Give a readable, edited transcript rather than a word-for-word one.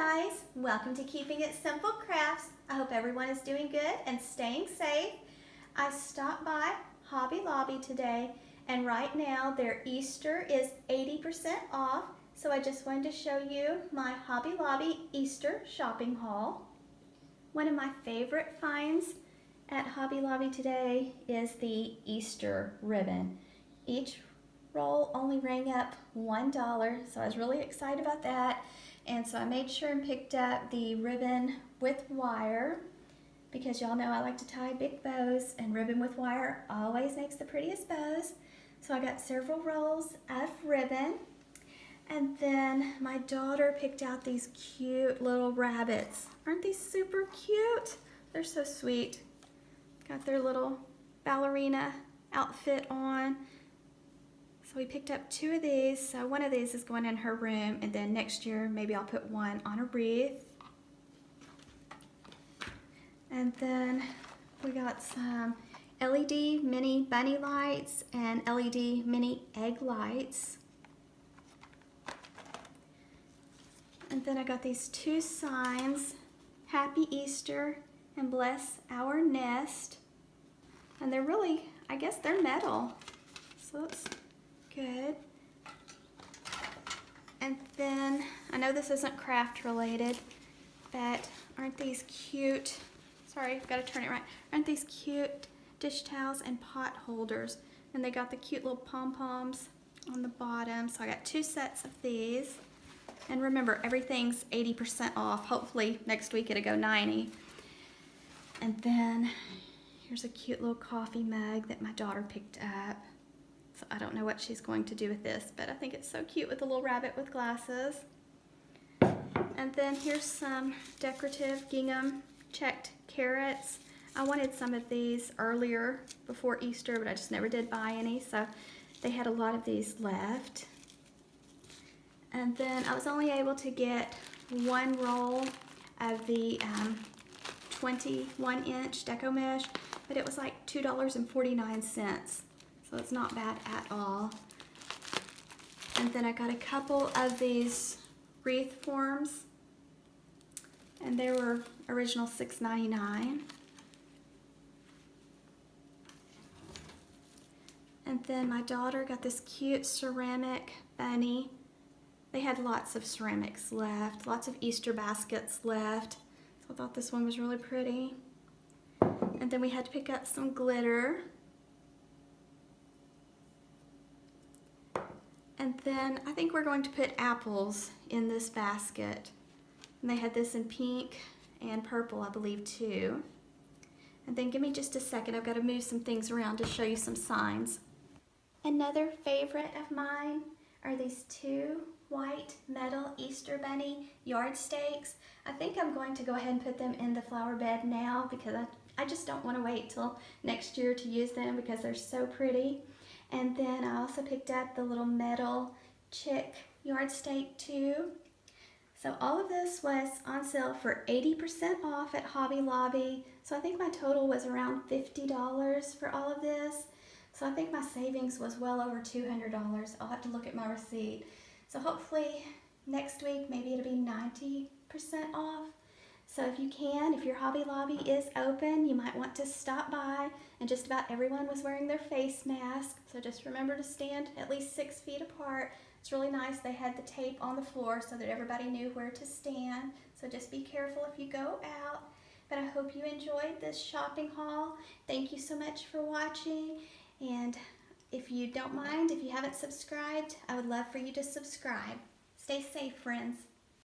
guys, welcome to Keeping It Simple Crafts. I hope everyone is doing good and staying safe. I stopped by Hobby Lobby today and right now their Easter is 80% off, so I just wanted to show you my Hobby Lobby Easter shopping haul. One of my favorite finds at Hobby Lobby today is the Easter ribbon. Each roll only rang up $1, so I was really excited about that. And so I made sure and picked up the ribbon with wire because y'all know I like to tie big bows, and ribbon with wire always makes the prettiest bows. So I got several rolls of ribbon. And then my daughter picked out these cute little rabbits. Aren't these super cute? They're so sweet. Got their little ballerina outfit on. So we picked up 2 of these. So one of these is going in her room, and then next year maybe I'll put one on a wreath. And then we got some LED mini bunny lights and LED mini egg lights. And then I got these 2 signs, Happy Easter and Bless Our Nest. And they're really, I guess they're metal. So that's good. And then, I know this isn't craft related, but aren't these cute, sorry, I've got to turn it right. Aren't these cute dish towels and pot holders? And they got the cute little pom-poms on the bottom. So I got 2 sets of these. And remember, everything's 80% off. Hopefully next week it'll go 90. And then here's a cute little coffee mug that my daughter picked up. So I don't know what she's going to do with this, but I think it's so cute with the little rabbit with glasses. And then here's some decorative gingham checked carrots. I wanted some of these earlier before Easter, but I just never did buy any, so they had a lot of these left. And then I was only able to get 1 roll of the 21-inch Deco Mesh, but it was like $2.49. So it's not bad at all. And then I got a couple of these wreath forms, and they were original $6.99. And then my daughter got this cute ceramic bunny. They had lots of ceramics left, lots of Easter baskets left. So I thought this one was really pretty. And then we had to pick up some glitter. And then I think we're going to put apples in this basket. And they had this in pink and purple, I believe, too. And then give me just a second. I've got to move some things around to show you some signs. Another favorite of mine are these 2 white metal Easter bunny yard stakes. I think I'm going to go ahead and put them in the flower bed now because I just don't want to wait till next year to use them because they're so pretty. And then I also picked up the little metal chick yard stake too. So all of this was on sale for 80% off at Hobby Lobby. So I think my total was around $50 for all of this. So I think my savings was well over $200. I'll have to look at my receipt. So hopefully next week maybe it'll be 90% off. So if you can, if your Hobby Lobby is open, you might want to stop by. And just about everyone was wearing their face mask. So just remember to stand at least 6 feet apart. It's really nice. They had the tape on the floor so that everybody knew where to stand. So just be careful if you go out. But I hope you enjoyed this shopping haul. Thank you so much for watching. And if you don't mind, if you haven't subscribed, I would love for you to subscribe. Stay safe, friends.